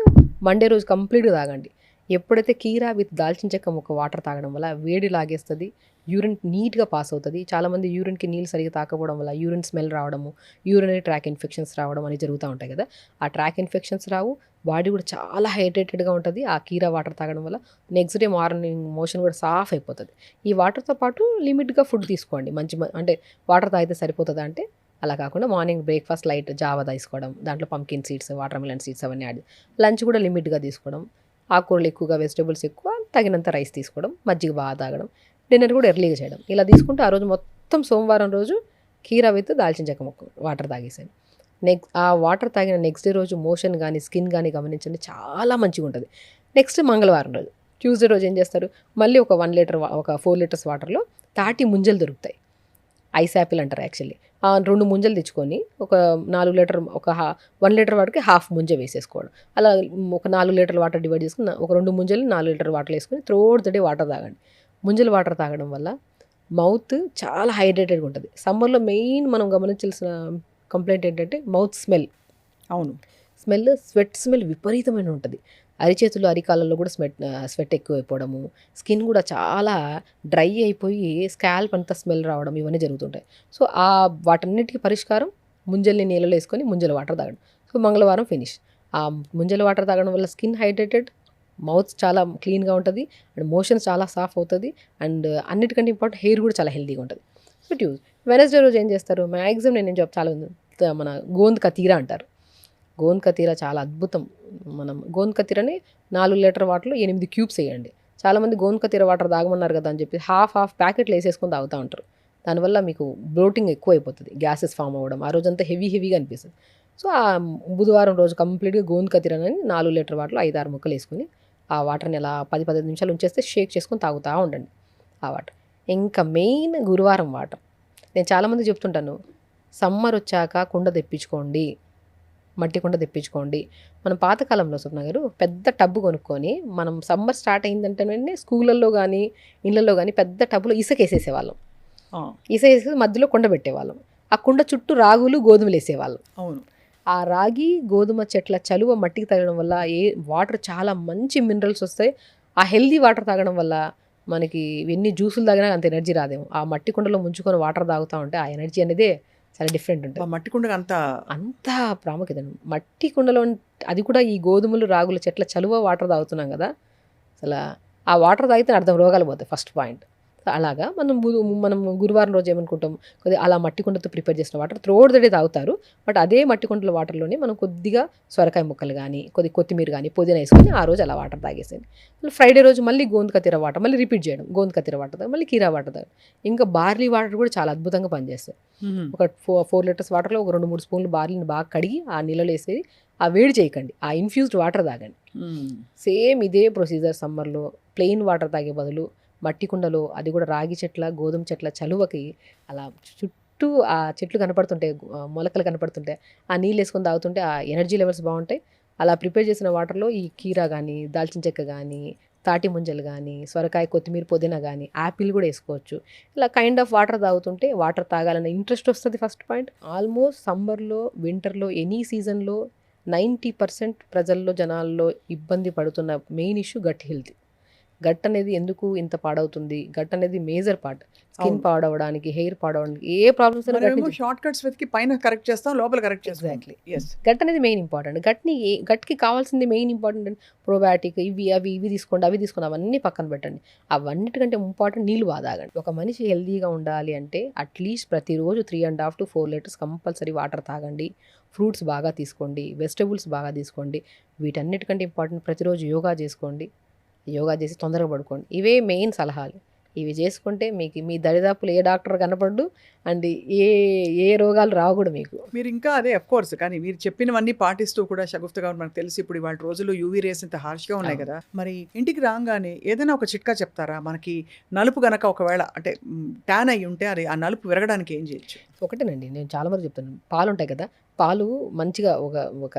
మండే రోజు కంప్లీట్గా తాగండి. ఎప్పుడైతే కీరా విత్ దాల్చిన చెక్క ముక్క వాటర్ తాగడం వల్ల వేడి లాగేస్తుంది, యూరిన్ నీట్గా పాస్ అవుతుంది. చాలామంది యూరిన్కి నీళ్ళు సరిగ్గా తాకపోవడం వల్ల యూరిన్ స్మెల్ రావడము, యూరినరీ ట్రాక్ ఇన్ఫెక్షన్స్ రావడం అని జరుగుతూ ఉంటాయి కదా. ఆ ట్రాక్ ఇన్ఫెక్షన్స్ రావు, బాడీ కూడా చాలా హైడ్రేటెడ్గా ఉంటుంది ఆ కీరా వాటర్ తాగడం వల్ల. నెక్స్ట్ డే మార్నింగ్ మోషన్ కూడా సాఫ్ అయిపోతుంది. ఈ వాటర్తో పాటు లిమిట్గా ఫుడ్ తీసుకోండి. అంటే వాటర్ తాగితే సరిపోతుందా అంటే అలా కాకుండా మార్నింగ్ బ్రేక్ఫాస్ట్ లైట్ జావా తీసుకోవడం, దాంట్లో pumpkin seeds, water melon seeds అవన్నీ యాడ్. లంచ్ కూడా లిమిట్గా తీసుకోవడం, ఆకుకూరలు ఎక్కువగా, వెజిటేబుల్స్ ఎక్కువ, తగినంత రైస్ తీసుకోవడం, మజ్జిగ బాగా తాగడం, డిన్నర్ కూడా ఎర్లీగా చేయడం. ఇలా తీసుకుంటే ఆ రోజు మొత్తం సోమవారం రోజు కీరా విత్ దాల్చిన చెక్క ముక్క వాటర్ తాగేసాను. ఆ వాటర్ తాగిన నెక్స్ట్ డే రోజు మోషన్ కానీ స్కిన్ కానీ గమనించండి, చాలా మంచిగా ఉంటుంది. నెక్స్ట్ మంగళవారం రోజు, ట్యూస్డే రోజు ఏం చేస్తారు, మళ్ళీ ఒక 1 లీటర్, ఒక 4 లీటర్స్ వాటర్లో తాటి ముంజలు దొరుకుతాయి, ఐస్ యాపిల్ అంటారు యాక్చువల్లీ. 2 ముంజలు తెచ్చుకొని ఒక 4 లీటర్, ఒక 1 లీటర్ వాటర్కి హాఫ్ ముంజ వేసేసుకోవడం. అలా ఒక 4 లీటర్ల వాటర్ డివైడ్ చేసుకుని ఒక 2 ముంజలు 4 లీటర్ వాటర్ వేసుకొని త్రూఅవుట్ ద డే వాటర్ తాగండి. ముంజల వాటర్ తాగడం వల్ల మౌత్ చాలా హైడ్రేటెడ్గా ఉంటుంది. సమ్మర్లో మెయిన్ మనం గమనించాల్సిన కంప్లైంట్ ఏంటంటే మౌత్ స్మెల్. అవును, స్వెట్ స్మెల్ విపరీతమైన ఉంటుంది. అరిచేతులు, అరికాళ్ళల్లో కూడా స్వెట్ ఎక్కువైపోవడము, స్కిన్ కూడా చాలా డ్రై అయిపోయి స్కాల్ప్ అంతా స్మెల్ రావడం, ఇవన్నీ జరుగుతుంటాయి. సో వాటన్నిటికీ పరిష్కారం ముంజల్ని నీళ్ళలో వేసుకొని ముంజల వాటర్ తాగడం. సో మంగళవారం ఫినిష్. ఆ ముంజల వాటర్ తాగడం వల్ల స్కిన్ హైడ్రేటెడ్, మౌత్ చాలా క్లీన్గా ఉంటుంది, అండ్ మోషన్స్ చాలా సాఫ్ అవుతుంది, అండ్ అన్నిటికంటే ఇంపార్టెంట్ హెయిర్ కూడా చాలా హెల్తీగా ఉంటుంది. సో వెనస్డే రోజు ఏం చేస్తారు, మ్యాక్సిమం నేను చాలా మన గోంద్ కతీరా అంటారు. గోంద్ కతీరా చాలా అద్భుతం. మనం గోంద్ కతీరాని 4 లీటర్ వాటర్లో 8 క్యూబ్స్ వేయండి. చాలామంది గోంద్ కతీరా వాటర్ తాగమన్నారు కదా అని చెప్పి హాఫ్ ప్యాకెట్లు వేసేసుకొని తాగుతూ ఉంటారు. దానివల్ల మీకు బ్లోటింగ్ ఎక్కువ అయిపోతుంది, గ్యాసెస్ ఫామ్ అవ్వడం, ఆ రోజంతా హెవీగా అనిపిస్తుంది. సో ఆ బుధవారం రోజు కంప్లీట్గా గోంద్ కతీరాని 4 లీటర్ వాటర్లో 5-6 ముక్కలు వేసుకొని ఆ వాటర్ని అలా 10-15 నిమిషాలు ఉంచేస్తే షేక్ చేసుకొని తాగుతూ ఉండండి ఆ వాటర్. ఇంకా మెయిన్ గురువారం వాటర్. నేను చాలామంది చెప్తుంటాను, సమ్మర్ వచ్చాక కుండ తెప్పించుకోండి, మట్టి కుండ తెప్పించుకోండి. మనం పాతకాలంలో స్వప్న గారు పెద్ద టబ్బు కొనుక్కొని, మనం సమ్మర్ స్టార్ట్ అయిందంటేనే స్కూళ్ళల్లో కానీ ఇళ్ళల్లో కానీ పెద్ద టబ్బులో ఇసుక వేసేసేవాళ్ళం. ఇసుక వేసేసి మధ్యలో కుండ పెట్టేవాళ్ళం. ఆ కుండ చుట్టూ రాగులు, గోధుమలు వేసేవాళ్ళం. అవును, ఆ రాగి గోధుమ చెట్ల చలువ మట్టికి తగ్గడం వల్ల వాటర్ చాలా మంచి మినరల్స్ వస్తాయి. ఆ హెల్దీ వాటర్ తాగడం వల్ల మనకి ఎన్ని జ్యూసులు తాగినా అంత ఎనర్జీ రాదేమో. ఆ మట్టి కుండలో ముంచుకొని వాటర్ తాగుతూ ఉంటే ఆ ఎనర్జీ అనేది చాలా డిఫరెంట్ ఉంటుంది. మట్టి కుండగా అంత అంత ప్రాముఖ్యత మట్టి కుండలో అది కూడా ఈ గోధుమలు రాగుల చెట్ల చలువ వాటర్ తాగుతున్నాం కదా, అసలు ఆ వాటర్ తాగితే అర్థం రోగాలు పోతాయి ఫస్ట్ పాయింట్. అలాగా మనం గురువారం రోజు ఏమనుకుంటాం, కొద్దిగా అలా మట్టి కుండతో ప్రిపేర్ చేసిన వాటర్ త్రోడ్ ద డే తాగుతారు. బట్ అదే మట్టి కుండల వాటర్లోనే మనం కొద్దిగా సొరకాయ ముక్కలు కానీ కొద్దిగా కొత్తిమీర కానీ పుదీనా వేసుకొని ఆ రోజు అలా వాటర్ తాగేసేది. మళ్ళీ ఫ్రైడే రోజు మళ్ళీ గోందు కత్తిర వాటర్ మళ్ళీ రిపీట్ చేయడం, గోందు కత్తిర వాటర్ తాగి మళ్ళీ కీరా వాటర్ తాగడం. ఇంకా బార్లీ వాటర్ కూడా చాలా అద్భుతంగా పనిచేస్తాయి. ఒక 4 లీటర్స్ వాటర్లో ఒక 2-3 స్పూన్లు బార్లీని బాగా కడిగి ఆ నీళ్ళలో వేసేది, ఆ వేడి చేయకండి, ఆ ఇన్ఫ్యూజ్డ్ వాటర్ తాగండి. సేమ్ ఇదే ప్రొసీజర్ సమ్మర్లో ప్లెయిన్ వాటర్ తాగే బదులు మట్టి కుండలో, అది కూడా రాగి చెట్ల గోధుమ చెట్ల చలువకి అలా చుట్టూ ఆ చెట్లు కనపడుతుంటాయి, మొలకలు కనపడుతుంటాయి, ఆ నీళ్ళు వేసుకొని తాగుతుంటే ఆ ఎనర్జీ లెవెల్స్ బాగుంటాయి. అలా ప్రిపేర్ చేసిన వాటర్లో ఈ కీరా కానీ దాల్చిన చెక్క కానీ తాటి ముంజలు కానీ సొరకాయ కొత్తిమీర పుదీనా కానీ యాపిల్ కూడా వేసుకోవచ్చు. ఇలా కైండ్ ఆఫ్ వాటర్ తాగుతుంటే వాటర్ తాగాలన్న ఇంట్రెస్ట్ వస్తుంది ఫస్ట్ పాయింట్. ఆల్మోస్ట్ సమ్మర్లో వింటర్లో ఎనీ సీజన్లో 90% ప్రజల్లో జనాల్లో ఇబ్బంది పడుతున్న main issue gut health. Gut అనేది ఎందుకు ఇంత పాడవుతుంది, గట్ అనేది మేజర్ పార్ట్. స్కిన్ పాడవడానికి, హెయిర్ పాడవడానికి, ఏ ప్రాబ్లమ్స్ షార్ట్ కట్స్ వెతికి పైన కరెక్ట్ చేస్తాం, లోపల కరెక్ట్ చేస్తాం. ఎగ్జాక్ట్లీ. గట్ అనేది మెయిన్ ఇంపార్టెంట్. గట్కి కావాల్సింది మెయిన్ ఇంపార్టెంట్ ప్రోబయాటిక్, ఇవి తీసుకోండి, అవి తీసుకోండి, అవన్నీ పక్కన పెట్టండి. అవన్నిటికంటే ఇంపార్టెంట్ నీళ్ళు బాగా తాగండి. ఒక మనిషి హెల్తీగా ఉండాలి అంటే అట్లీస్ట్ ప్రతిరోజు 3.5 to 4 లీటర్స్ కంపల్సరీ వాటర్ తాగండి. ఫ్రూట్స్ బాగా తీసుకోండి, వెజిటబుల్స్ బాగా తీసుకోండి. వీటన్నిటికంటే ఇంపార్టెంట్ ప్రతిరోజు యోగా చేసుకోండి, యోగా చేసి తొందరగా పడుకోండి. ఇవే మెయిన్ సలహాలు. ఇవి చేసుకుంటే మీకు మీ దరిదాపులు ఏ డాక్టర్ కనపడ్డు అండ్ ఏ రోగాలు రావు కూడా మీకు. మీరు ఇంకా అదే కోర్స్, కానీ మీరు చెప్పినవన్నీ పాటిస్తూ కూడా షగుఫ్తా గారు మనకు తెలిసి ఇప్పుడు ఇవాళ రోజుల్లో యూవీ రేస్ ఇంత హార్ష్గా ఉన్నాయి కదా, మరి ఇంటికి రాగానే ఏదైనా ఒక చిట్కా చెప్తారా? మనకి నలుపు గనక ఒకవేళ అంటే ట్యాన్ అయ్యి ఉంటే అది ఆ నలుపు విరగడానికి ఏం చేయొచ్చు? ఒకటేనండి, నేను చాలా వరకు చెప్తాను, పాలు ఉంటాయి కదా, పాలు మంచిగా ఒక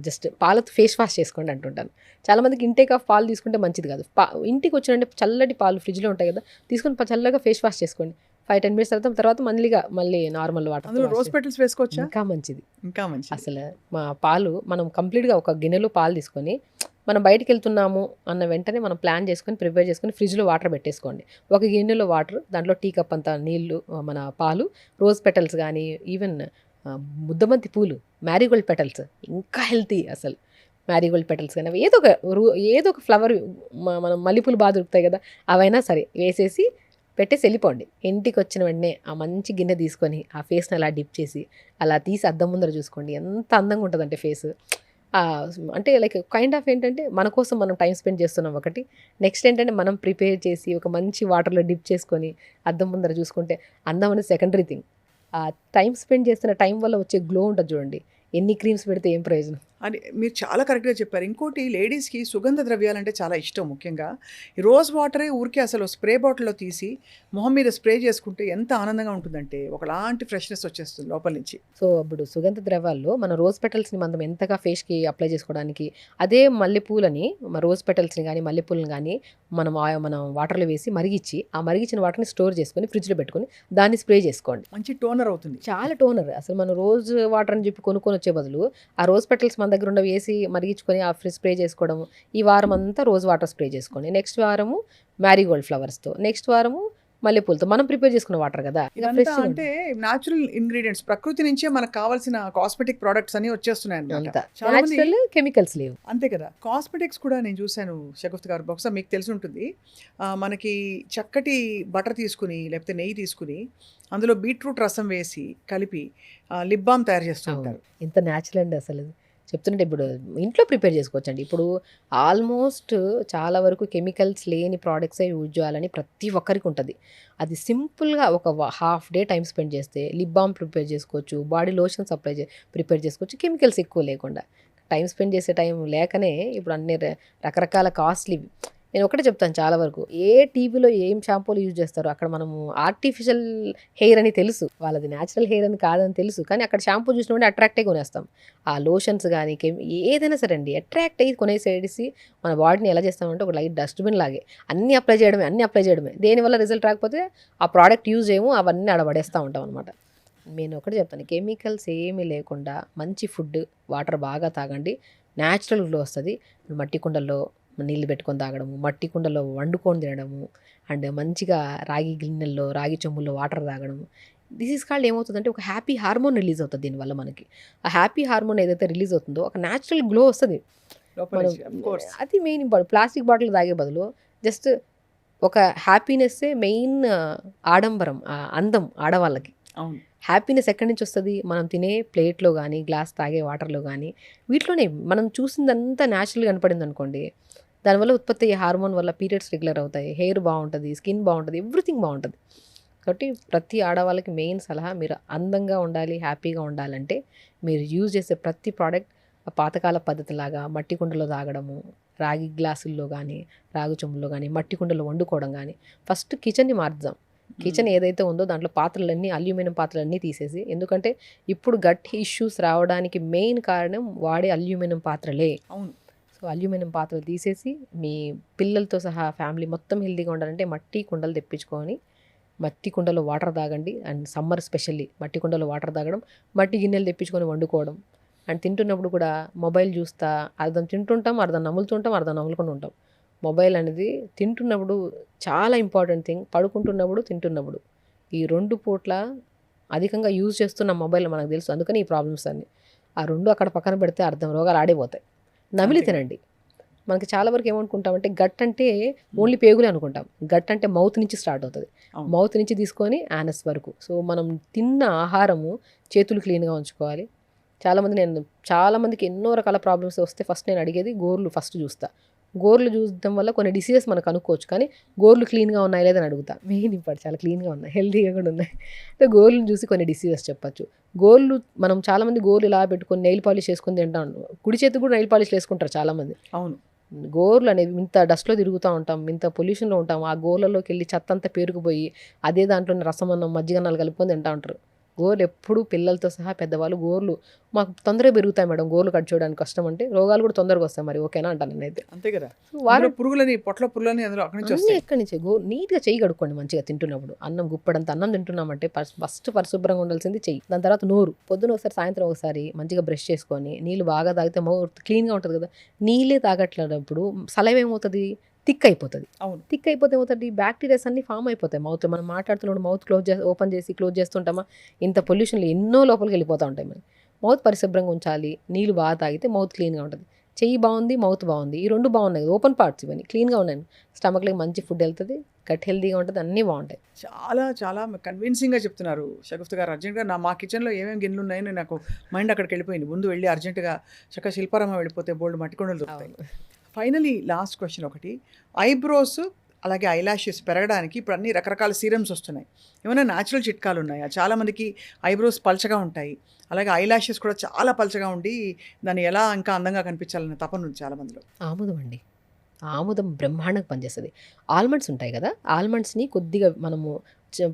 జస్ట్ పాలతో ఫేస్ వాష్ చేసుకోండి అంటుంటాను. చాలామందికి ఇంటేక్ ఆఫ్ పాలు తీసుకుంటే మంచిది కాదు. ఇంటికి వచ్చినంటే చల్లటి పాలు ఫ్రిడ్జ్లో ఉంటాయి కదా, తీసుకొని చల్లగా ఫేస్ వాష్ చేసుకోండి. 5-10 మినిట్స్ తర్వాత మళ్ళీ నార్మల్ వాటర్, రోజ్ పెటల్స్ వేసుకోవచ్చా? ఇంకా మంచిది. అసలు మా పాలు మనం కంప్లీట్గా ఒక గిన్నెలో పాలు తీసుకొని మనం బయటికి వెళ్తున్నాము అన్న వెంటనే మనం ప్లాన్ చేసుకొని ప్రిపేర్ చేసుకొని ఫ్రిడ్జ్లో వాటర్ పెట్టేసుకోండి. ఒక గిన్నెలో వాటర్, దాంట్లో టీ కప్ అంత నీళ్ళు, మన పాలు, రోజ్ పెటల్స్ కానీ ఈవెన్ ముద్దబంతి పూలు, మ్యారీగోల్డ్ పెటల్స్ ఇంకా హెల్తీ అసలు. మ్యారీగోల్డ్ పెటల్స్ కానీ ఏదో ఒక ఫ్లవర్, మనం మల్లెపూలు బాగా దొరుకుతాయి కదా, అవైనా సరే వేసేసి పెట్టేసి వెళ్ళిపోండి. ఇంటికి వచ్చిన వెంటనే ఆ మంచి గిన్నె తీసుకొని ఆ ఫేస్ని అలా డిప్ చేసి అలా తీసి అద్దం ముందర చూసుకోండి. ఎంత అందంగా ఉంటుందంటే ఫేస్. అంటే లైక్ కైండ్ ఆఫ్ ఏంటంటే మన కోసం మనం టైం స్పెండ్ చేస్తున్నాం ఒకటి. నెక్స్ట్ ఏంటంటే మనం ప్రిపేర్ చేసి ఒక మంచి వాటర్లో డిప్ చేసుకొని అద్దం ముందర చూసుకుంటే అందం అనేది సెకండరీ థింగ్. ఆ టైం స్పెండ్ చేస్తున్న టైం వల్ల వచ్చే గ్లో ఉంటుంది చూడండి, ఎన్ని క్రీమ్స్ పెడితే ఏం ప్రయోజనం. అని మీరు చాలా కరెక్ట్గా చెప్పారు. ఇంకోటి, లేడీస్కి సుగంధ ద్రవ్యాలంటే చాలా ఇష్టం. ముఖ్యంగా ఈ రోజ్ వాటరే ఊరికే అసలు స్ప్రే బాటిల్లో తీసి మొహం మీద స్ప్రే చేసుకుంటే ఎంత ఆనందంగా ఉంటుందంటే ఒకలాంటి ఫ్రెష్నెస్ వచ్చేస్తుంది లోపల నుంచి. సో ఇప్పుడు సుగంధ ద్రవ్యాల్లో మన రోజ్ పెటల్స్ని మనం ఎంతగా ఫేస్కి అప్లై చేసుకోవడానికి, అదే మల్లెపూలని, రోజ్ పెటల్స్ని కానీ మల్లెపూలని కానీ మనం వాటర్లో వేసి మరిగించి ఆ మరిగించిన వాటర్ని స్టోర్ చేసుకొని ఫ్రిడ్జ్లో పెట్టుకొని దాన్ని స్ప్రే చేసుకోండి. మంచి టోనర్ అవుతుంది. చాలా టోనర్. అసలు మనం రోజ్ వాటర్ అని చెప్పి కొనుక్కొని వచ్చే బదులు ఆ రోజ్ పెటల్స్ మన దగ్గర ఉండ వేసి మరిగించుకొని ఆ స్ప్రే చేసుకోవడము. ఈ వారం అంతా రోజ్ వాటర్ స్ప్రే చేసుకోండి, నెక్స్ట్ వారము మ్యారీగోల్డ్ ఫ్లవర్స్తో, నెక్స్ట్ వారము మల్లెపూలతో మనం ప్రిపేర్ చేసుకున్న వాటర్ కదా. అంటే న్యాచురల్ ఇంగ్రీడియంట్స్, ప్రకృతి నుంచే మనకు కావాల్సిన కాస్మెటిక్ ప్రొడక్ట్స్ అని వచ్చేస్తున్నాయి అన్నమాట. కెమికల్స్ లేవు. అంతే కదా. కాస్మెటిక్స్ కూడా నేను చూశాను షగుఫ్తా గారు, బహుశా మీకు తెలిసి ఉంటుంది. మనకి చక్కటి బటర్ తీసుకుని లేకపోతే నెయ్యి తీసుకుని అందులో బీట్రూట్ రసం వేసి కలిపి లిప్ బామ్ తయారు చేస్తూ ఉంటారు. ఎంత న్యాచురల్ అండి అసలు. చెప్తుంటే ఇప్పుడు ఇంట్లో ప్రిపేర్ చేసుకోవచ్చండి. ఇప్పుడు ఆల్మోస్ట్ చాలా వరకు కెమికల్స్ లేని ప్రోడక్ట్సే యూజ్ చేయాలని ప్రతి ఒక్కరికి ఉంటుంది. అది సింపుల్గా ఒక హాఫ్ డే టైం స్పెండ్ చేస్తే లిప్ బామ్ ప్రిపేర్ చేసుకోవచ్చు, బాడీ లోషన్స్ ప్రిపేర్ చేసుకోవచ్చు, కెమికల్స్ ఎక్కువ లేకుండా. టైం స్పెండ్ చేసే టైం లేకనే ఇప్పుడు అన్ని రకరకాల కాస్ట్లీ. నేను ఒకటే చెప్తాను, చాలా వరకు ఏ టీవీలో ఏం షాంపూలు యూజ్ చేస్తారో అక్కడ మనము ఆర్టిఫిషియల్ హెయిర్ అని తెలుసు, వాళ్ళది న్యాచురల్ హెయిర్ అని కాదని తెలుసు, కానీ అక్కడ షాంపూ చూసినప్పుడు అట్రాక్ట్ అయ్యి కొనేస్తాం. ఆ లోషన్స్ కానీ ఏదైనా సరే అండి, అట్రాక్ట్ అయ్యి కొనేసేసి మన బాడీని ఎలా చేస్తామంటే ఒక లైట్ డస్ట్బిన్ లాగే అన్నీ అప్లై చేయడమే. దేనివల్ల రిజల్ట్ రాకపోతే ఆ ప్రోడక్ట్ యూజ్ చేయము, అవన్నీ అడబడేస్తూ ఉంటాం అనమాట. నేను ఒకటి చెప్తాను, కెమికల్స్ ఏమీ లేకుండా మంచి ఫుడ్, వాటర్ బాగా తాగండి, న్యాచురల్ గ్లో వస్తుంది. మట్టి కుండల్లో నీళ్ళు పెట్టుకొని తాగడము, మట్టి కుండలో వండుకొని తినడము, అండ్ మంచిగా రాగి గిన్నెల్లో రాగి చెంబుల్లో వాటర్ తాగడము, దిస్ ఈజ్ కాల్డ్ ఏమవుతుందంటే ఒక హ్యాపీ హార్మోన్ రిలీజ్ అవుతుంది దీనివల్ల మనకి. ఆ హ్యాపీ హార్మోన్ ఏదైతే రిలీజ్ అవుతుందో ఒక న్యాచురల్ గ్లో వస్తుంది. లోపల మనం నుంచి ఆఫ్ కోర్స్. అది మెయిన్ ఇంపార్టెంట్. ప్లాస్టిక్ బాటిల్ తాగే బదులు జస్ట్ ఒక హ్యాపీనెస్సే మెయిన్ ఆడంబరం, అందం ఆడవాళ్ళకి. అవును. హ్యాపీనెస్ ఎక్కడి నుంచి వస్తుంది? మనం తినే ప్లేట్‌లో గానీ, గ్లాస్ తాగే వాటర్‌లో గానీ, వీటిలోనే మనం చూసిందంతా న్యాచురల్‌గా కనపడిందనుకోండి, దానివల్ల ఉత్పత్తి అయ్యే హార్మోన్ వల్ల పీరియడ్స్ రెగ్యులర్ అవుతాయి. హెయిర్ బావుంటది, స్కిన్ బావుంటది, ఎవ్రీథింగ్ బావుంటది. కాబట్టి ప్రతి ఆడవాళ్ళకి మెయిన్ సలహా, మీరు అందంగా ఉండాలి, హ్యాపీగా ఉండాలంటే మీరు యూజ్ చేసే ప్రతి ప్రోడక్ట్ పాతకాల పద్ధతిలాగా మట్టి కుండలో తాగడము, రాగి గ్లాసుల్లో గానీ, రాగి చెంబుల్లో గానీ, మట్టి కుండలో వండుకోవడం గానీ, ఫస్ట్ కిచెన్‌ని మార్చుదాం. కిచెన్ ఏదైతే ఉందో దాంట్లో పాత్రలన్నీ అల్యూమినియం పాత్రలన్నీ తీసేసి, ఎందుకంటే ఇప్పుడు గట్ ఇష్యూస్ రావడానికి మెయిన్ కారణం వాడే అల్యూమినియం పాత్రలే. అవును. సో అల్యూమినియం పాత్రలు తీసేసి మీ పిల్లలతో సహా ఫ్యామిలీ మొత్తం హెల్తీగా ఉండాలంటే మట్టి కుండలు తెప్పించుకొని మట్టి కుండలో వాటర్ తాగండి. అండ్ సమ్మర్ స్పెషల్లీ మట్టి కుండలో వాటర్ తాగడం, మట్టి గిన్నెలు తెప్పించుకొని వండుకోవడం. అండ్ తింటున్నప్పుడు కూడా మొబైల్ చూస్తా అర్ధం తింటుంటాం, అర్ధం నములుతుంటాం, అర్ధం నములుకుండా ఉంటాం. మొబైల్ అనేది తింటున్నప్పుడు చాలా ఇంపార్టెంట్ థింగ్, పడుకుంటున్నప్పుడు, తింటున్నప్పుడు ఈ 2 పూట్ల అధికంగా యూజ్ చేస్తున్న మొబైల్ మనకు తెలుసు. అందుకని ఈ ప్రాబ్లమ్స్ అన్నీ. ఆ 2 అక్కడ పక్కన పెడితే అర్థం రోగాలు ఆడైపోతాయి. నమిలి అంతే. తినండి. మనకి చాలా వరకు ఏమనుకుంటామంటే గట్ అంటే ఓన్లీ పేగులే అనుకుంటాం. గట్ అంటే మౌత్ నుంచి స్టార్ట్ అవుతుంది. అవును. మౌత్ నుంచి తీసుకొని యానస్ వరకు. సో మనం తిన్న ఆహారము చేతులు క్లీన్గా ఉంచుకోవాలి. చాలామందికి ఎన్నో రకాల ప్రాబ్లమ్స్ వస్తే ఫస్ట్ నేను అడిగేది గోర్లు ఫస్ట్ చూస్తా. గోర్లు చూడడం వల్ల కొన్ని డిసీజెస్ మనకు కనుక్కోవచ్చు, కానీ గోర్లు క్లీన్గా ఉన్నాయి లేదని అడుగుతా. మెయిన్ ఇంపార్టెంట్, చాలా క్లీన్గా ఉన్నాయి, హెల్తీగా కూడా ఉన్నాయి. అంటే గోర్లను చూసి కొన్ని డిసీజెస్ చెప్పచ్చు. గోర్లు మనం చాలామంది గోర్లు ఇలా పెట్టుకొని నెయిల్ పాలిష్ చేసుకొని తింటాం. కుడి చేతికి కూడా నెయిల్ పాలిష్ వేసుకుంటారు చాలామంది. అవును. గోర్లు అనేవి ఇంత డస్ట్‌లో తిరుగుతూ ఉంటాం, ఇంత పొల్యూషన్‌లో ఉంటాం. ఆ గోర్లలోకి వెళ్ళి చెత్త అంతా పేరుకుపోయి అదే దాంట్లోనే రసమన్నం, మజ్జిగన్నాలు కలుపుకొని తింటా ఉంటారు. గోర్లు ఎప్పుడు పిల్లలతో సహా పెద్దవాళ్ళు గోర్లు మాకు తొందరగా పెరుగుతాయి మేడం, గోర్లు కట్ చేయడానికి కష్టం అంటే, రోగాలు కూడా తొందరగా వస్తాయి. మరి ఓకేనా అంటాను నేనైతే. అంతే కదా. వారం పురుగులని పొట్ల పురుగులని అందులో అక్కడి నుంచి అన్నీ వస్తాయి. ఎక్కడి నుంచి నీట్‌గా చెయ్యి కడుక్కోండి మంచిగా తింటున్నప్పుడు. అన్నం గుప్పెడంత అన్నం తింటున్నామంటే ఫస్ట్ పరిశుభ్రంగా ఉండాల్సింది చెయ్యి. దాని తర్వాత నోరు. పొద్దున ఒకసారి, సాయంత్రం ఒకసారి మంచిగా బ్రష్ చేసుకొని నీళ్ళు బాగా తాగితే మౌత్ క్లీన్‌గా ఉంటుంది కదా. నీళ్ళే తాగట్లేనప్పుడు సలైవ ఏమవుతుంది? థిక్ అయిపోతుంది. అవును. థిక్ అయిపోతే ఏమవుతుంది? బ్యాక్టీరియాస్ అన్నీ ఫామ్ అయిపోతాయి మౌత్‌లో. మనం మాట్లాడుతున్నప్పుడు మౌత్ ఓపెన్ చేసి క్లోజ్ చేస్తుంటామా? ఇంత పొల్యూషన్‌లో ఎన్నో లోపలికి వెళ్ళిపోతూ ఉంటాయి మనకి. మౌత్ పరిశుభ్రంగా ఉంచాలి. నీళ్ళు బాగా తాగితే మౌత్ క్లీన్‌గా ఉంటుంది. చెయ్యి బాగుంది, మౌత్ బాగుంది, ఈ 2 బాగున్నాయి. ఓపెన్ పార్ట్స్ ఇవన్నీ క్లీన్‌గా ఉన్నాయి. స్టమక్‌లోకి మంచి ఫుడ్ వెళ్తుంది, గట్ హెల్తీగా ఉంటుంది, అన్నీ బాగుంటాయి. చాలా చాలా కన్విన్సింగ్‌గా చెప్తున్నారు షగుఫ్తా గారు. అర్జెంట్‌గా మా కిచెన్‌లో ఏమేమి గిన్నెలు ఉన్నాయని నాకు మైండ్ అక్కడికి వెళ్ళిపోయింది. ముందు వెళ్ళి అర్జెంట్‌గా చక్కగా శిల్పారామం వెళ్ళిపోతే బోల్డు మట్టి కుండలు దొరుకుతాయి. అవును. ఫైనలీ లాస్ట్ క్వశ్చన్ ఒకటి. ఐబ్రోస్ అలాగే ఐలాషెస్ పెరగడానికి ఇప్పుడు అన్ని రకరకాల సీరమ్స్ వస్తున్నాయి. ఏమైనా న్యాచురల్ చిట్కాలు ఉన్నాయా? చాలామందికి ఐబ్రోస్ పల్చగా ఉంటాయి. అలాగే ఐలాషెస్ కూడా చాలా పల్చగా ఉండి దాన్ని ఎలా ఇంకా అందంగా కనిపించాలనే తపన ఉంది చాలామందిలో. ఆముదం అండి. ఆముదం బ్రహ్మాండంగా పనిచేస్తుంది. ఆల్మండ్స్ ఉంటాయి కదా, ఆల్మండ్స్ని కొద్దిగా మనము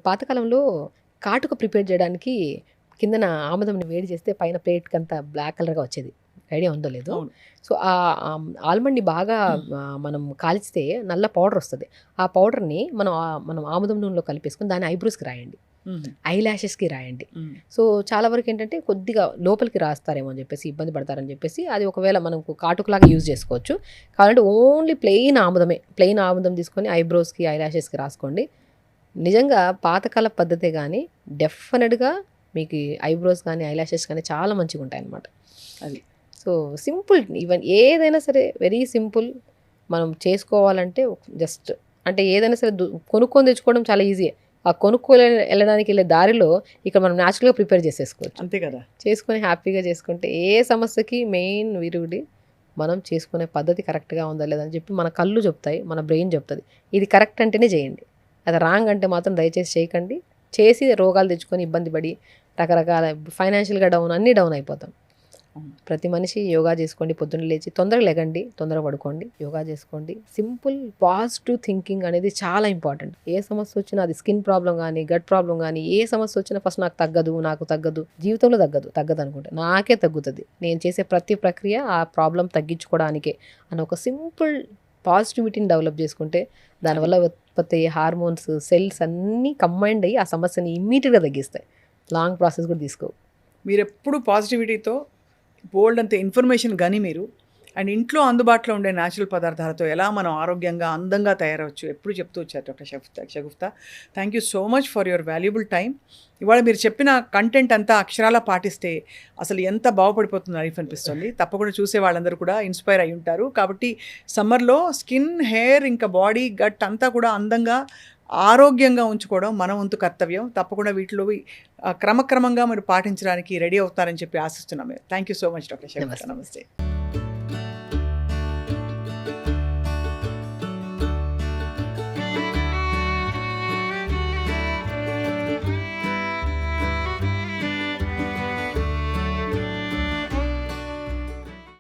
పాతకాలంలో కాటుక ప్రిపేర్ చేయడానికి కిందన ఆముదంని వేడి చేస్తే పైన ప్లేట్కంతా బ్లాక్ కలర్గా వచ్చేది. ఐడియా ఉందో లేదో. అవును. సో ఆ ఆల్మండ్ని బాగా మనం కాల్చితే నల్ల పౌడర్ వస్తుంది. ఆ పౌడర్ని మనం ఆముదం నూనెలో కలిపేసుకొని దాన్ని ఐబ్రోస్కి రాయండి, ఐ ల్యాషెస్కి రాయండి. సో చాలా వరకు ఏంటంటే కొద్దిగా లోపలికి రాస్తారేమో అని చెప్పేసి, ఇబ్బంది పడతారని చెప్పేసి అది ఒకవేళ మనం కాటుకులాగా యూజ్ చేసుకోవచ్చు. కావాలంటే ఓన్లీ ప్లెయిన్ ఆముదం తీసుకొని ఐబ్రోస్కి, ఐ ల్యాషెస్కి రాసుకోండి. నిజంగా పాతకాల పద్ధతే కానీ డెఫినెట్గా మీకు ఐబ్రోస్ కానీ ఐ ల్యాషెస్ కానీ చాలా మంచిగా ఉంటాయి అన్నమాట. అది. సో సింపుల్, ఈవెన్ ఏదైనా సరే వెరీ సింపుల్. మనం చేసుకోవాలంటే జస్ట్ అంటే ఏదైనా సరే కొనుక్కొని తెచ్చుకోవడం చాలా ఈజీయే. ఆ కొనుక్కోలే వెళ్ళడానికి వెళ్ళే దారిలో ఇక్కడ మనం న్యాచురల్గా ప్రిపేర్ చేసేసుకోవచ్చు. అంతే కదా. చేసుకొని హ్యాపీగా చేసుకుంటే ఏ సమస్యకి మెయిన్ విరుగుడి మనం చేసుకునే పద్ధతి కరెక్ట్గా ఉందా లేదని చెప్పి మన కళ్ళు చెప్తాయి, మన బ్రెయిన్ చెప్తుంది. ఇది కరెక్ట్ అంటేనే చేయండి, అది రాంగ్ అంటే మాత్రం దయచేసి చేయకండి. చేసి రోగాలు తెచ్చుకొని ఇబ్బంది పడి రకరకాల ఫైనాన్షియల్గా అన్నీ డౌన్ అయిపోతాం. ప్రతి మనిషి యోగా చేసుకోండి, పొద్దున్న లేచి తొందరగా లెగండి, తొందరగా పడుకోండి, యోగా చేసుకోండి. సింపుల్ పాజిటివ్ థింకింగ్ అనేది చాలా ఇంపార్టెంట్. ఏ సమస్య వచ్చినా, అది స్కిన్ ప్రాబ్లం కానీ గట్ ప్రాబ్లం కానీ ఏ సమస్య వచ్చినా ఫస్ట్ నాకు తగ్గదు, జీవితంలో తగ్గదు అనుకుంటే నాకే తగ్గుతుంది, నేను చేసే ప్రతి ప్రక్రియ ఆ ప్రాబ్లం తగ్గించుకోవడానికే అని ఒక సింపుల్ పాజిటివిటీని డెవలప్ చేసుకుంటే దానివల్ల ఉత్పత్తి అయ్యే హార్మోన్స్, సెల్స్ అన్నీ కంబైండ్ అయ్యి ఆ సమస్యని ఇమ్మీడియట్గా తగ్గిస్తాయి. లాంగ్ ప్రాసెస్ కూడా తీసుకోవు. మీరు ఎప్పుడు పాజిటివిటీతో బోల్డ్ అంత ఇన్ఫర్మేషన్ కానీ మీరు అండ్ ఇంట్లో అందుబాటులో ఉండే న్యాచురల్ పదార్థాలతో ఎలా మనం ఆరోగ్యంగా, అందంగా తయారవచ్చు ఎప్పుడు చెప్తూ వచ్చారు doctor Shagufta. Thank you so much for your valuable time. ఇవాళ మీరు చెప్పిన కంటెంట్ అంతా అక్షరాలా పాటిస్తే అసలు ఎంత బాగుపడిపోతుందో లైఫ్ అనిపిస్తుంది. తప్పకుండా చూసే వాళ్ళందరూ కూడా ఇన్స్పైర్ అయి ఉంటారు. కాబట్టి సమ్మర్లో స్కిన్, హెయిర్, ఇంకా బాడీ, గట్ అంతా కూడా అందంగా, ఆరోగ్యంగా ఉంచుకోవడం మన వంతు కర్తవ్యం. తప్పకుండా వీటిలో క్రమక్రమంగా మీరు పాటించడానికి రెడీ అవుతారని చెప్పి ఆశిస్తున్నాం. Thank you so much doctor Shagufta. నమస్తే.